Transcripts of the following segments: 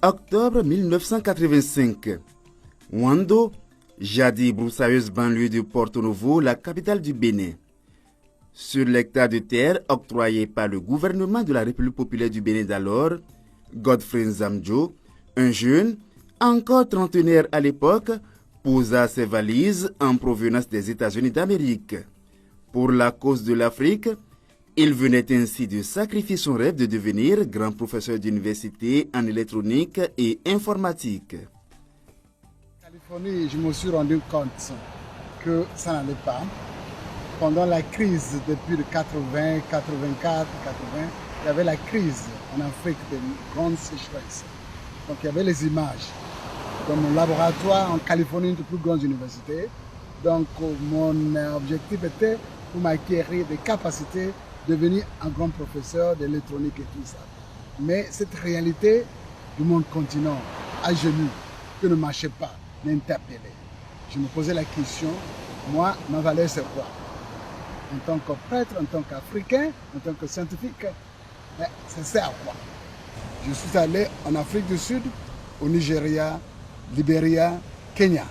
octobre 1985. Ouando, jadis broussailleuse banlieue de Porto Novo, la capitale du Bénin. Sur l'hectare de terre octroyé par le gouvernement de la République populaire du Bénin d'alors, Godfrey Nzamdjo, un jeune, encore trentenaire à l'époque, posa ses valises en provenance des États-Unis d'Amérique. Pour la cause de l'Afrique, il venait ainsi de sacrifier son rêve de devenir grand professeur d'université en électronique et informatique. En Californie, je me suis rendu compte que ça n'allait pas. Pendant la crise depuis le 80, 84, 80, il y avait la crise en Afrique de grande sécheresse. Donc il y avait les images. Dans mon laboratoire en Californie, une des plus grandes universités. Donc mon objectif était pour m'acquérir des capacités de devenir un grand professeur d'électronique et tout ça. Mais cette réalité du monde continent, à genoux, que ne marchait pas, m'interpellait. Je me posais la question, moi, ma valeur c'est quoi? En tant que prêtre, en tant qu'Africain, en tant que scientifique, ça sert à quoi? Je suis allé en Afrique du Sud, au Nigeria, Libéria, Kenya.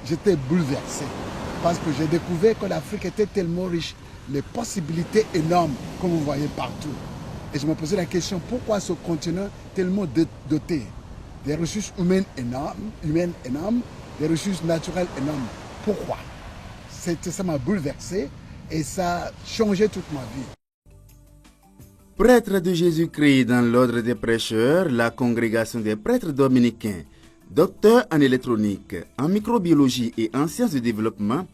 J'étais bouleversé parce que j'ai découvert que l'Afrique était tellement riche, les possibilités énormes que vous voyez partout. Et je me posais la question, pourquoi ce continent tellement doté des ressources humaines énormes, des ressources naturelles énormes? Pourquoi? Ça m'a bouleversé et ça a changé toute ma vie. Prêtre de Jésus-Christ dans l'ordre des prêcheurs, la congrégation des prêtres dominicains, docteur en électronique, en microbiologie et en sciences de développement,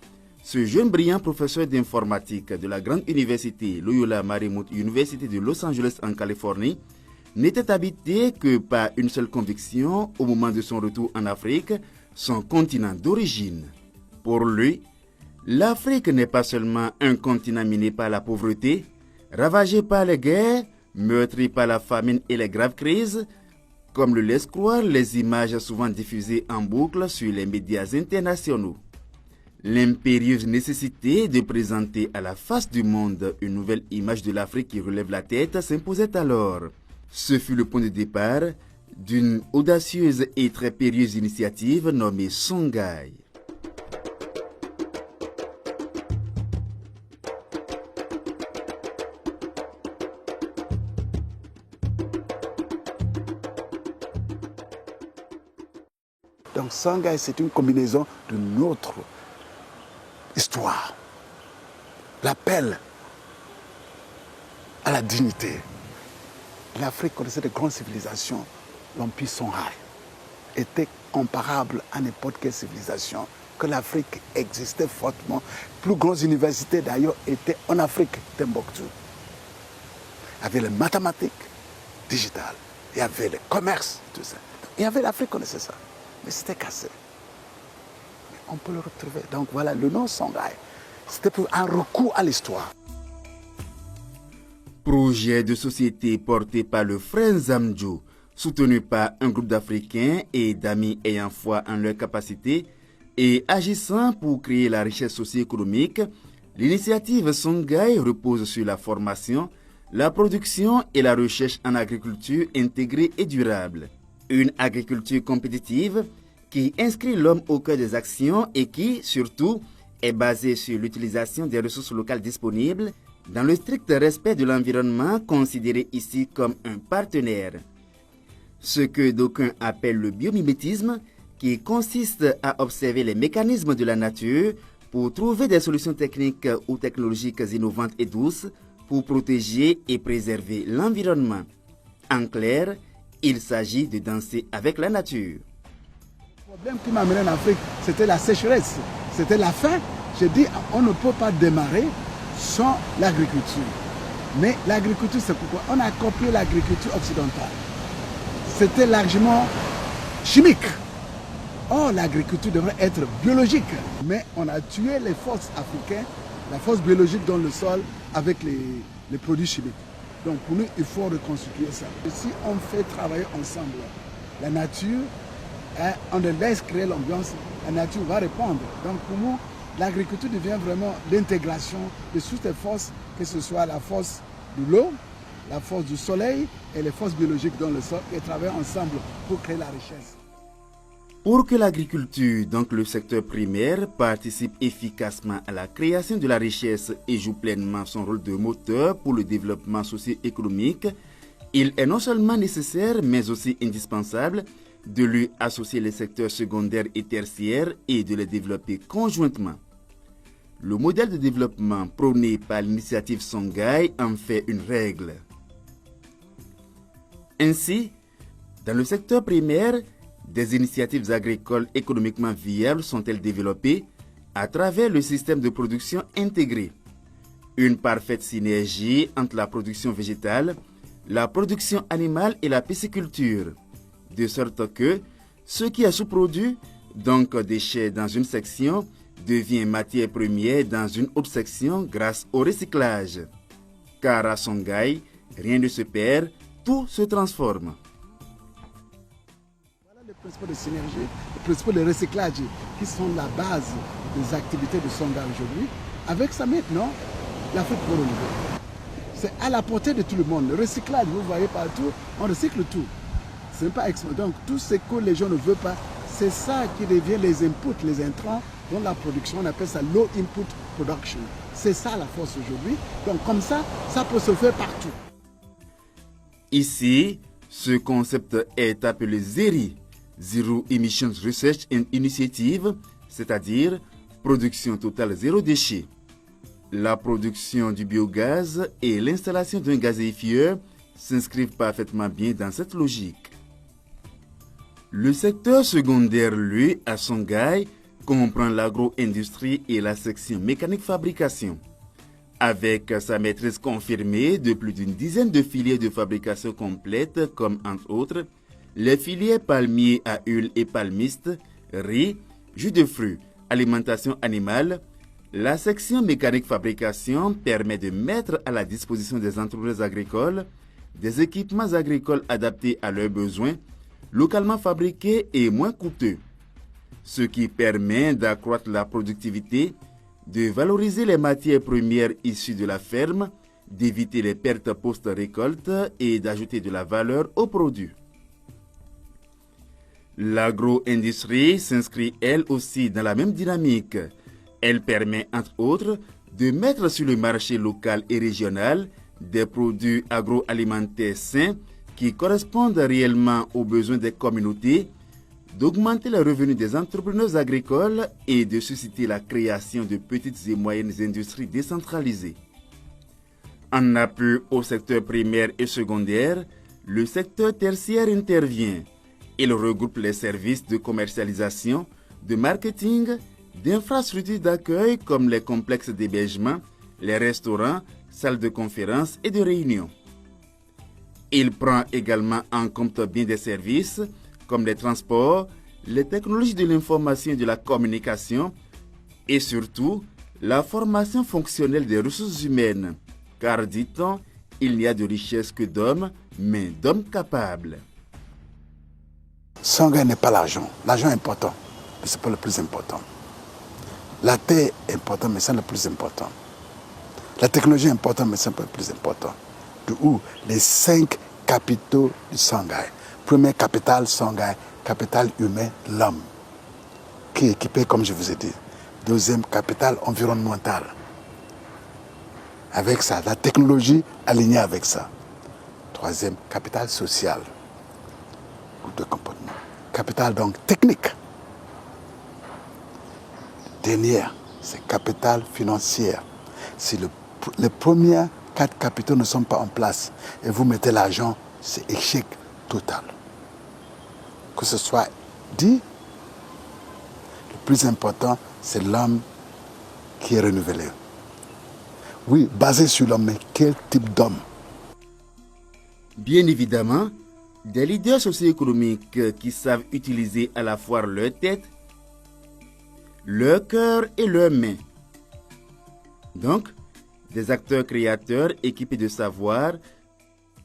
ce jeune brillant professeur d'informatique de la grande université Loyola Marymount University de Los Angeles en Californie n'était habité que par une seule conviction au moment de son retour en Afrique, son continent d'origine. Pour lui, l'Afrique n'est pas seulement un continent miné par la pauvreté, ravagé par les guerres, meurtri par la famine et les graves crises, comme le laissent croire les images souvent diffusées en boucle sur les médias internationaux. L'impérieuse nécessité de présenter à la face du monde une nouvelle image de l'Afrique qui relève la tête s'imposait alors. Ce fut le point de départ d'une audacieuse et très périlleuse initiative nommée Songhai. Donc Songhai, c'est une combinaison de notre histoire, l'appel à la dignité. L'Afrique connaissait de grandes civilisations. L'Empire Songhai était comparable à n'importe quelle civilisation, que l'Afrique existait fortement. Les plus grandes universités d'ailleurs étaient en Afrique, Timbuktu. Il y avait les mathématiques digitales, il y avait le commerce, tout ça. Il y avait l'Afrique connaissait ça. Mais c'était cassé. Mais on peut le retrouver. Donc voilà, le nom Songhai, c'était pour un recours à l'histoire. Projet de société porté par le frère Nzamdjo, soutenu par un groupe d'Africains et d'amis ayant foi en leurs capacités et agissant pour créer la richesse socio-économique, l'initiative Songhai repose sur la formation, la production et la recherche en agriculture intégrée et durable. Une agriculture compétitive qui inscrit l'homme au cœur des actions et qui, surtout, est basée sur l'utilisation des ressources locales disponibles dans le strict respect de l'environnement considéré ici comme un partenaire. Ce que d'aucuns appellent le biomimétisme, qui consiste à observer les mécanismes de la nature pour trouver des solutions techniques ou technologiques innovantes et douces pour protéger et préserver l'environnement. En clair, il s'agit de danser avec la nature. Le problème qui m'a amené en Afrique, c'était la sécheresse, c'était la faim. J'ai dit, on ne peut pas démarrer sans l'agriculture. Mais l'agriculture, c'est pourquoi on a copié l'agriculture occidentale. C'était largement chimique. Or, l'agriculture devrait être biologique. Mais on a tué les forces africaines, la force biologique dans le sol avec les produits chimiques. Donc pour nous, il faut reconstituer ça. Et si on fait travailler ensemble la nature, on le laisse créer l'ambiance, la nature va répondre. Donc pour nous, l'agriculture devient vraiment l'intégration de toutes les forces, que ce soit la force de l'eau, la force du soleil et les forces biologiques dans le sol et travaillent ensemble pour créer la richesse. Pour que l'agriculture, donc le secteur primaire, participe efficacement à la création de la richesse et joue pleinement son rôle de moteur pour le développement socio-économique, il est non seulement nécessaire, mais aussi indispensable de lui associer les secteurs secondaires et tertiaires et de les développer conjointement. Le modèle de développement prôné par l'initiative Songhai en fait une règle. Ainsi, dans le secteur primaire, des initiatives agricoles économiquement viables sont-elles développées à travers le système de production intégré. Une parfaite synergie entre la production végétale, la production animale et la pisciculture, de sorte que ce qui est sous-produit, donc déchets dans une section, devient matière première dans une autre section grâce au recyclage. Car à Songhai, rien ne se perd, tout se transforme. Voilà les principes de synergie, les principes de recyclage qui sont la base des activités de Songhai aujourd'hui. Avec ça maintenant, l'Afrique peut relever. C'est à la portée de tout le monde. Le recyclage, vous voyez partout, on recycle tout. C'est pas donc tout ce que les gens ne veulent pas, c'est ça qui devient les inputs, les intrants dans la production. On appelle ça low input production. C'est ça la force aujourd'hui. Donc comme ça peut se faire partout. Ici, ce concept est appelé ZERI, Zero Emissions Research and Initiative, c'est-à-dire production totale zéro déchet. La production du biogaz et l'installation d'un gazéifieur s'inscrivent parfaitement bien dans cette logique. Le secteur secondaire, lui, à Songhai, comprend l'agro-industrie et la section mécanique-fabrication. Avec sa maîtrise confirmée de plus d'une dizaine de filières de fabrication complète, comme entre autres les filières palmiers à huile et palmiste, riz, jus de fruits, alimentation animale, la section mécanique-fabrication permet de mettre à la disposition des entreprises agricoles des équipements agricoles adaptés à leurs besoins, localement fabriqués et moins coûteux, ce qui permet d'accroître la productivité, de valoriser les matières premières issues de la ferme, d'éviter les pertes post-récolte et d'ajouter de la valeur aux produits. L'agro-industrie s'inscrit elle aussi dans la même dynamique. Elle permet entre autres de mettre sur le marché local et régional des produits agroalimentaires sains qui correspondent réellement aux besoins des communautés, d'augmenter les revenus des entrepreneurs agricoles et de susciter la création de petites et moyennes industries décentralisées. En appui au secteur primaire et secondaire, le secteur tertiaire intervient. Il regroupe les services de commercialisation, de marketing, d'infrastructures d'accueil comme les complexes d'hébergement, les restaurants, salles de conférences et de réunions. Il prend également en compte bien des services comme les transports, les technologies de l'information et de la communication et surtout la formation fonctionnelle des ressources humaines. Car, dit-on, il n'y a de richesse que d'hommes, mais d'hommes capables. Songhai n'est pas l'argent. L'argent est important, mais ce n'est pas le plus important. La terre est importante, mais c'est le plus important. La technologie est importante, mais c'est pas le plus important. D'où les 5 capitaux du Songhai. Premier capital, Songhai, capital humain, l'homme, qui est équipé, comme je vous ai dit. Deuxième capital environnemental. Avec ça, la technologie alignée avec ça. Troisième, capital social. Groupe de comportement. Capital donc technique. Dernière, c'est capital financier. Si les premiers 4 capitaux ne sont pas en place et vous mettez l'argent, c'est échec total. Que ce soit dit, le plus important, c'est l'homme qui est renouvelé. Oui, basé sur l'homme, mais quel type d'homme? Bien évidemment, des leaders socio-économiques qui savent utiliser à la fois leur tête, leur cœur et leurs mains. Donc, des acteurs créateurs équipés de savoir,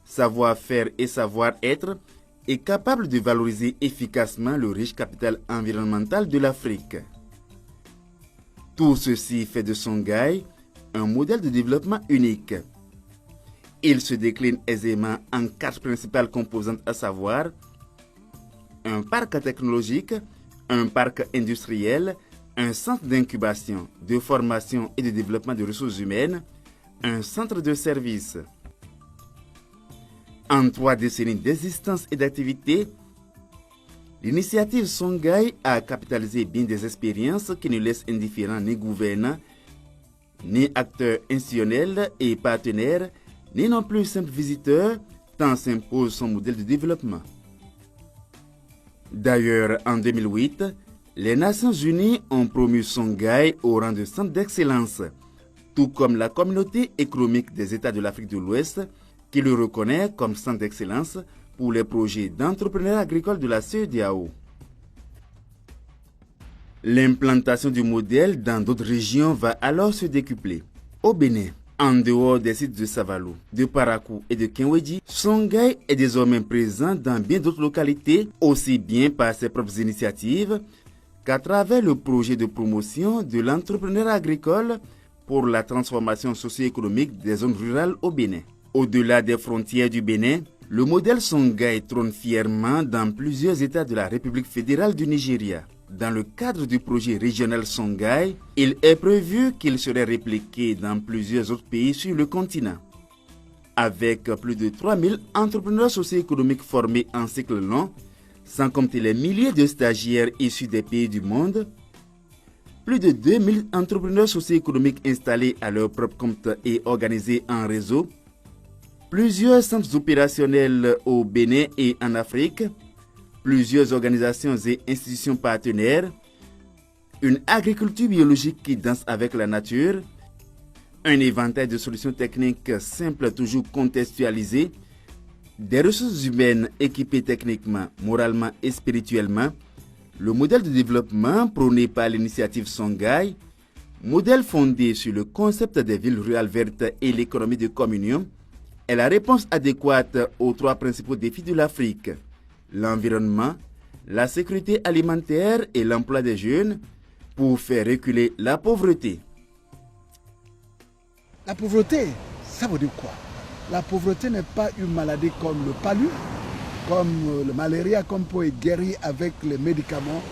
savoir-faire et savoir-être et capables de valoriser efficacement le riche capital environnemental de l'Afrique. Tout ceci fait de Songhai un modèle de développement unique. Il se décline aisément en 4 principales composantes, à savoir un parc technologique, un parc industriel, un centre d'incubation, de formation et de développement de ressources humaines, un centre de services. En 3 décennies d'existence et d'activité, l'initiative Songhai a capitalisé bien des expériences qui ne laissent indifférents ni gouvernants, ni acteurs institutionnels et partenaires, ni non plus simples visiteurs, tant s'impose son modèle de développement. D'ailleurs, en 2008, les Nations Unies ont promu Songhai au rang de centre d'excellence, tout comme la Communauté économique des États de l'Afrique de l'Ouest, qui le reconnaît comme centre d'excellence pour les projets d'entrepreneuriat agricole de la CEDEAO. L'implantation du modèle dans d'autres régions va alors se décupler. Au Bénin, en dehors des sites de Savalou, de Parakou et de Kinwedji, Songhai est désormais présent dans bien d'autres localités, aussi bien par ses propres initiatives qu'à travers le projet de promotion de l'entrepreneuriat agricole pour la transformation socio-économique des zones rurales au Bénin. Au-delà des frontières du Bénin, le modèle Songhai trône fièrement dans plusieurs États de la République fédérale du Nigeria. Dans le cadre du projet régional Songhai, il est prévu qu'il serait répliqué dans plusieurs autres pays sur le continent. Avec plus de 3000 entrepreneurs socio-économiques formés en cycle long, sans compter les milliers de stagiaires issus des pays du monde, plus de 2000 entrepreneurs socio-économiques installés à leur propre compte et organisés en réseau, plusieurs centres opérationnels au Bénin et en Afrique, plusieurs organisations et institutions partenaires, une agriculture biologique qui danse avec la nature, un éventail de solutions techniques simples toujours contextualisées, des ressources humaines équipées techniquement, moralement et spirituellement, le modèle de développement prôné par l'initiative Songhai, modèle fondé sur le concept des villes rurales vertes et l'économie de communion, est la réponse adéquate aux 3 principaux défis de l'Afrique: l'environnement, la sécurité alimentaire et l'emploi des jeunes, pour faire reculer la pauvreté. La pauvreté, ça veut dire quoi? La pauvreté n'est pas une maladie comme le palu, comme le malaria, qu'on peut guérir avec les médicaments,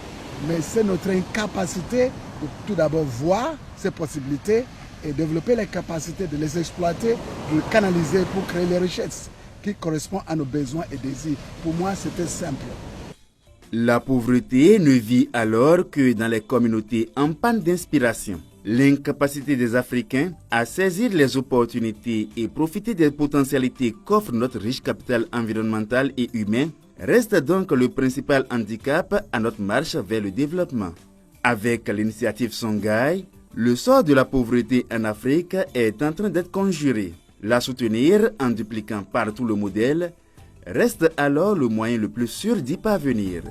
mais c'est notre incapacité de tout d'abord voir ces possibilités et développer les capacités de les exploiter, de les canaliser pour créer les richesses qui correspondent à nos besoins et désirs. Pour moi, c'était simple. La pauvreté ne vit alors que dans les communautés en panne d'inspiration. L'incapacité des Africains à saisir les opportunités et profiter des potentialités qu'offre notre riche capital environnemental et humain reste donc le principal handicap à notre marche vers le développement. Avec l'initiative Songhai, le sort de la pauvreté en Afrique est en train d'être conjuré. La soutenir en dupliquant partout le modèle reste alors le moyen le plus sûr d'y parvenir.